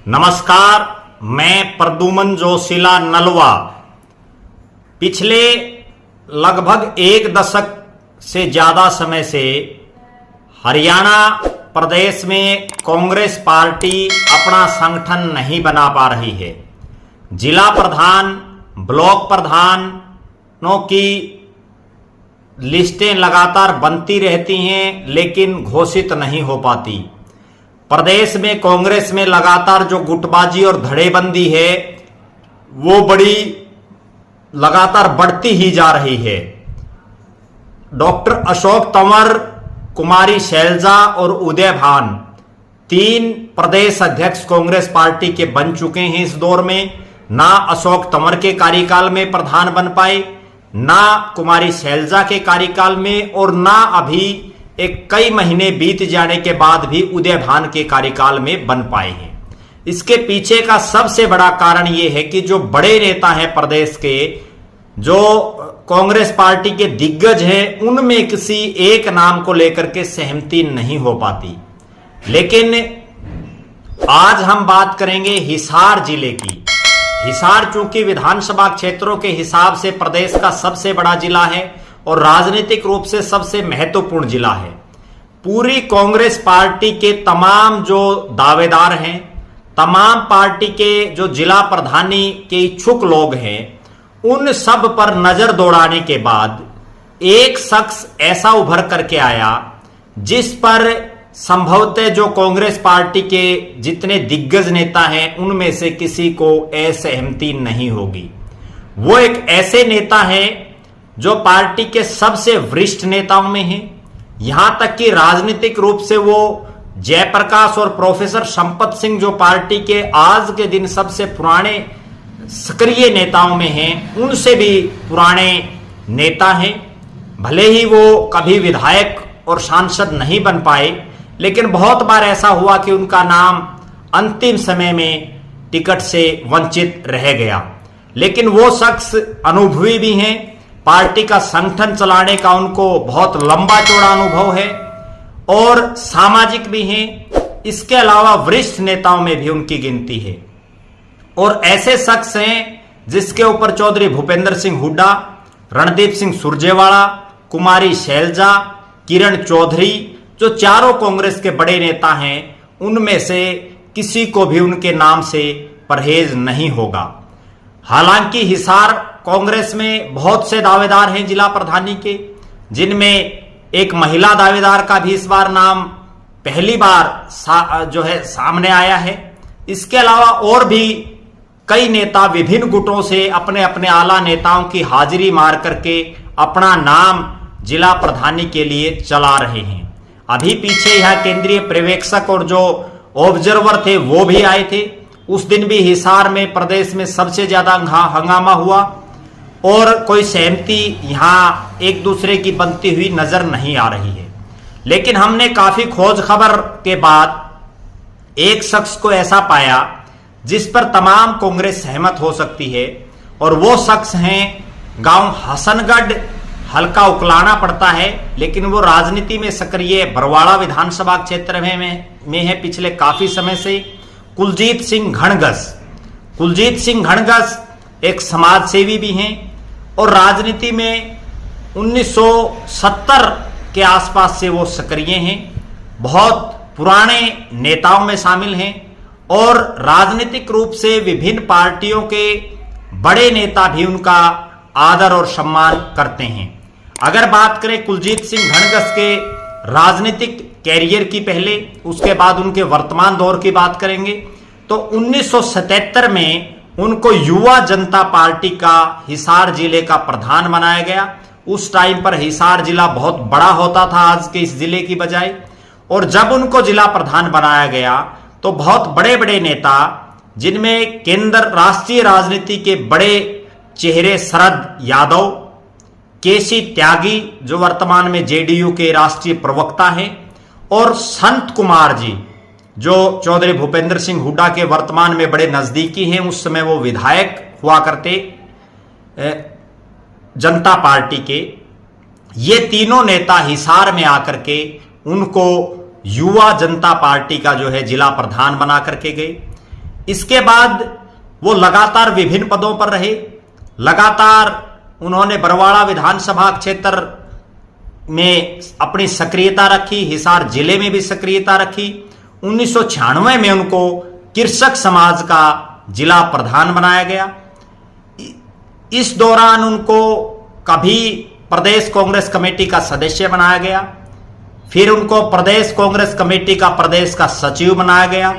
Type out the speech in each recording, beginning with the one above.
नमस्कार, मैं प्रद्युमन जोशीला नलवा पिछले लगभग एक दशक से ज्यादा समय से हरियाणा प्रदेश में कांग्रेस पार्टी अपना संगठन नहीं बना पा रही है। जिला प्रधान, ब्लॉक प्रधानों की लिस्टें लगातार बनती रहती हैं लेकिन घोषित नहीं हो पाती। प्रदेश में कांग्रेस में लगातार जो गुटबाजी और धड़ेबंदी है वो बड़ी लगातार बढ़ती ही जा रही है। डॉक्टर अशोक तंवर, कुमारी शैलजा और उदय भान 3 प्रदेश अध्यक्ष कांग्रेस पार्टी के बन चुके हैं इस दौर में। ना अशोक तंवर के कार्यकाल में प्रधान बन पाए, ना कुमारी शैलजा के कार्यकाल में, और ना अभी कई महीने बीत जाने के बाद भी उदय भान के कार्यकाल में बन पाए हैं। इसके पीछे का सबसे बड़ा कारण यह है कि जो बड़े नेता हैं प्रदेश के, जो कांग्रेस पार्टी के दिग्गज हैं, उनमें किसी एक नाम को लेकर के सहमति नहीं हो पाती। लेकिन आज हम बात करेंगे हिसार जिले की। हिसार चूंकि विधानसभा क्षेत्रों के हिसाब से प्रदेश का सबसे बड़ा जिला है और राजनीतिक रूप से सबसे महत्वपूर्ण जिला है। पूरी कांग्रेस पार्टी के तमाम जो दावेदार हैं, तमाम पार्टी के जो जिला प्रधानी के इच्छुक लोग हैं, उन सब पर नजर दौड़ाने के बाद एक शख्स ऐसा उभर करके आया जिस पर संभवतः जो कांग्रेस पार्टी के जितने दिग्गज नेता हैं उनमें से किसी को असहमति नहीं होगी। वो एक ऐसे नेता हैं जो पार्टी के सबसे वरिष्ठ नेताओं में हैं। यहां तक कि राजनीतिक रूप से वो जयप्रकाश और प्रोफेसर संपत सिंह जो पार्टी के आज के दिन सबसे पुराने सक्रिय नेताओं में हैं, उनसे भी पुराने नेता हैं। भले ही वो कभी विधायक और सांसद नहीं बन पाए, लेकिन बहुत बार ऐसा हुआ कि उनका नाम अंतिम समय में टिकट से वंचित रह गया। लेकिन वो शख्स अनुभवी भी हैं, पार्टी का संगठन चलाने का उनको बहुत लंबा चौड़ा अनुभव है और सामाजिक भी हैं। इसके अलावा वरिष्ठ नेताओं में भी उनकी गिनती है। और ऐसे शख्स हैं जिसके ऊपर चौधरी भूपेंद्र सिंह हुड्डा, रणदीप सिंह सुरजेवाला, कुमारी शैलजा, किरण चौधरी, जो चारों कांग्रेस के बड़े नेता हैं, उनमें से किसी को भी उनके नाम से परहेज नहीं होगा। हालांकि हिसार कांग्रेस में बहुत से दावेदार हैं जिला प्रधानी के, जिनमें एक महिला दावेदार का भी इस बार नाम पहली बार जो है सामने आया है। इसके अलावा और भी कई नेता विभिन्न गुटों से अपने अपने आला नेताओं की हाजिरी मार करके अपना नाम जिला प्रधानी के लिए चला रहे हैं। अभी पीछे यह केंद्रीय पर्यवेक्षक और जो ऑब्जर्वर थे वो भी आए थे। उस दिन भी हिसार में प्रदेश में सबसे ज्यादा हंगामा हुआ और कोई सहमति यहां एक दूसरे की बनती हुई नजर नहीं आ रही है। लेकिन हमने काफी खोज खबर के बाद एक शख्स को ऐसा पाया जिस पर तमाम कांग्रेस सहमत हो सकती है, और वो शख्स हैं गांव हसनगढ़, हल्का उकलाना पड़ता है, लेकिन वो राजनीति में सक्रिय बरवाड़ा विधानसभा क्षेत्र में है पिछले काफी समय से। कुलजीत सिंह घणगस। कुलजीत सिंह घणगस एक समाज सेवी भी हैं और राजनीति में 1970 के आसपास से वो सक्रिय हैं, बहुत पुराने नेताओं में शामिल हैं और राजनीतिक रूप से विभिन्न पार्टियों के बड़े नेता भी उनका आदर और सम्मान करते हैं। अगर बात करें कुलजीत सिंह घणगस के राजनीतिक कैरियर की पहले, उसके बाद उनके वर्तमान दौर की बात करेंगे, तो 1977 में उनको युवा जनता पार्टी का हिसार जिले का प्रधान बनाया गया। उस टाइम पर हिसार जिला बहुत बड़ा होता था आज के इस जिले की बजाय, और जब उनको जिला प्रधान बनाया गया तो बहुत बड़े बड़े नेता, जिनमें केंद्र राष्ट्रीय राजनीति के बड़े चेहरे शरद यादव, केसी त्यागी जो वर्तमान में जेडीयू के राष्ट्रीय प्रवक्ता हैं, और संत कुमार जी जो चौधरी भूपेंद्र सिंह हुड्डा के वर्तमान में बड़े नजदीकी हैं, उस समय वो विधायक हुआ करते जनता पार्टी के। ये तीनों नेता हिसार में आकर के उनको युवा जनता पार्टी का जो है जिला प्रधान बना करके गए। इसके बाद वो लगातार विभिन्न पदों पर रहे। लगातार उन्होंने बरवाड़ा विधानसभा क्षेत्र में अपनी सक्रियता रखी, हिसार जिले में भी सक्रियता रखी। 1996 में उनको कृषक समाज का जिला प्रधान बनाया गया। इस दौरान उनको कभी प्रदेश कांग्रेस कमेटी का सदस्य बनाया गया, फिर उनको प्रदेश कांग्रेस कमेटी का प्रदेश का सचिव बनाया गया,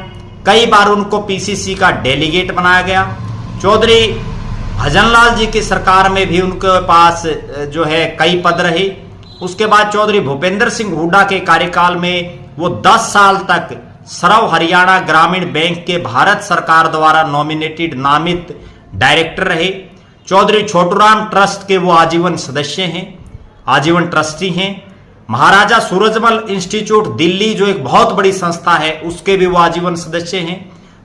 कई बार उनको पीसीसी का डेलीगेट बनाया गया। चौधरी भजनलाल जी की सरकार में भी उनके पास जो है कई पद रहे। उसके बाद चौधरी भूपेंद्र सिंह हुड्डा के कार्यकाल में वो 10 साल तक सर्व हरियाणा ग्रामीण बैंक के भारत सरकार द्वारा नॉमिनेटेड नामित डायरेक्टर रहे। चौधरी छोटूराम ट्रस्ट के वो आजीवन सदस्य हैं, आजीवन ट्रस्टी हैं। महाराजा सूरजमल इंस्टीट्यूट दिल्ली जो एक बहुत बड़ी संस्था है उसके भी वो आजीवन सदस्य हैं।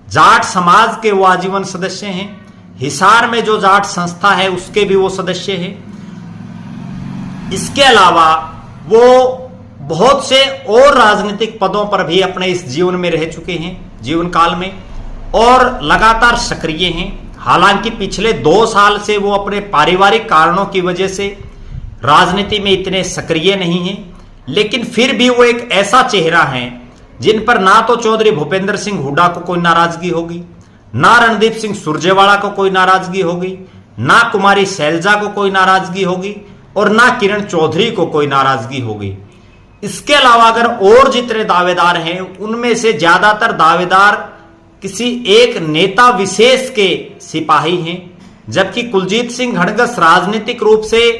जाट समाज के वो आजीवन सदस्य हैं। हिसार में जो जाट संस्था है उसके भी वो सदस्य हैं। इसके अलावा वो बहुत से और राजनीतिक पदों पर भी अपने इस जीवन में रह चुके हैं, जीवन काल में, और लगातार सक्रिय हैं। हालांकि पिछले 2 साल से वो अपने पारिवारिक कारणों की वजह से राजनीति में इतने सक्रिय नहीं हैं, लेकिन फिर भी वो एक ऐसा चेहरा है जिन पर ना तो चौधरी भूपेंद्र सिंह हुड्डा को कोई नाराजगी होगी, ना रणदीप सिंह सुरजेवाला को कोई नाराजगी होगी, ना कुमारी शैलजा को कोई नाराजगी होगी और ना किरण चौधरी को कोई नाराजगी होगी। इसके अलावा अगर और जितने दावेदार हैं उनमें से ज्यादातर दावेदार किसी एक नेता विशेष के सिपाही हैं, जबकि कुलजीत सिंह हड़गस राजनीतिक रूप से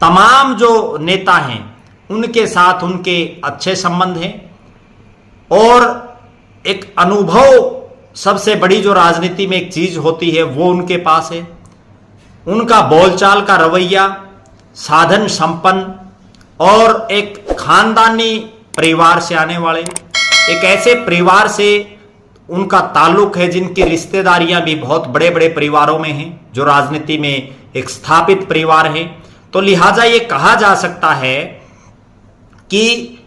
तमाम जो नेता हैं उनके साथ उनके अच्छे संबंध हैं और एक अनुभव, सबसे बड़ी जो राजनीति में एक चीज होती है वो उनके पास है। उनका बोलचाल का रवैया साधन संपन्न और एक खानदानी परिवार से आने वाले, एक ऐसे परिवार से उनका ताल्लुक है जिनकी रिश्तेदारियां भी बहुत बड़े बड़े परिवारों में हैं, जो राजनीति में एक स्थापित परिवार है। तो लिहाजा ये कहा जा सकता है कि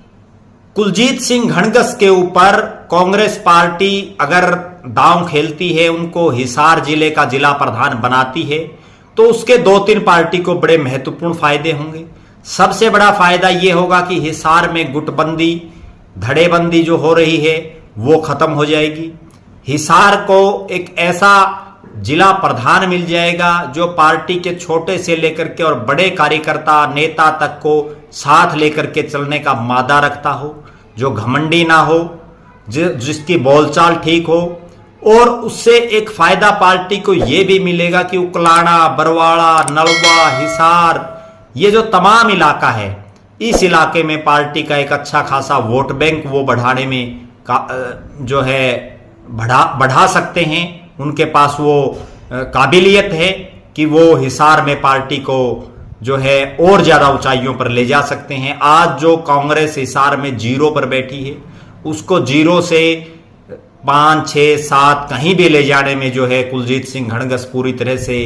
कुलजीत सिंह हड़गस के ऊपर कांग्रेस पार्टी अगर दांव खेलती है, उनको हिसार जिले का जिला प्रधान बनाती है, तो उसके 2-3 पार्टी को बड़े महत्वपूर्ण फायदे होंगे। सबसे बड़ा फायदा यह होगा कि हिसार में गुटबंदी, धड़ेबंदी जो हो रही है वो खत्म हो जाएगी। हिसार को एक ऐसा जिला प्रधान मिल जाएगा जो पार्टी के छोटे से लेकर के और बड़े कार्यकर्ता नेता तक को साथ लेकर के चलने का मादा रखता हो, जो घमंडी ना हो, जिसकी बोलचाल ठीक हो। और उससे एक फायदा पार्टी को यह भी मिलेगा कि उकलाना, बरवाड़ा, नलवा, हिसार, ये जो तमाम इलाका है, इस इलाके में पार्टी का एक अच्छा खासा वोट बैंक वो बढ़ाने में जो है बढ़ा सकते हैं। उनके पास वो काबिलियत है कि वो हिसार में पार्टी को जो है और ज्यादा ऊंचाइयों पर ले जा सकते हैं। आज जो कांग्रेस हिसार में 0 पर बैठी है उसको 0 से 5, 6, 7 कहीं भी ले जाने में जो है कुलजीत सिंह हड़गस पूरी तरह से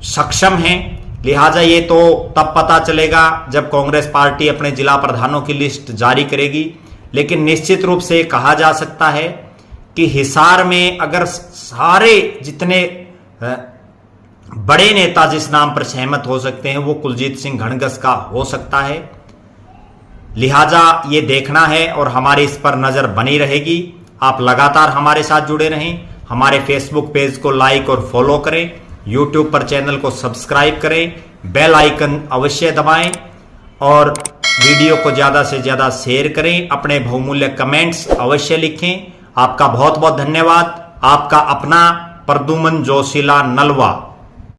सक्षम हैं। लिहाजा ये तो तब पता चलेगा जब कांग्रेस पार्टी अपने जिला प्रधानों की लिस्ट जारी करेगी, लेकिन निश्चित रूप से कहा जा सकता है कि हिसार में अगर सारे जितने बड़े नेता जिस नाम पर सहमत हो सकते हैं वो कुलजीत सिंह हड़गस का हो सकता है। लिहाजा ये देखना है और हमारी इस पर नजर बनी रहेगी। आप लगातार हमारे साथ जुड़े रहें, हमारे फेसबुक पेज को लाइक और फॉलो करें, यूट्यूब पर चैनल को सब्सक्राइब करें, बेल आइकन अवश्य दबाएं और वीडियो को ज्यादा से ज्यादा शेयर करें। अपने बहुमूल्य कमेंट्स अवश्य लिखें। आपका बहुत बहुत धन्यवाद। आपका अपना प्रद्युमन जोशीला, नलवा।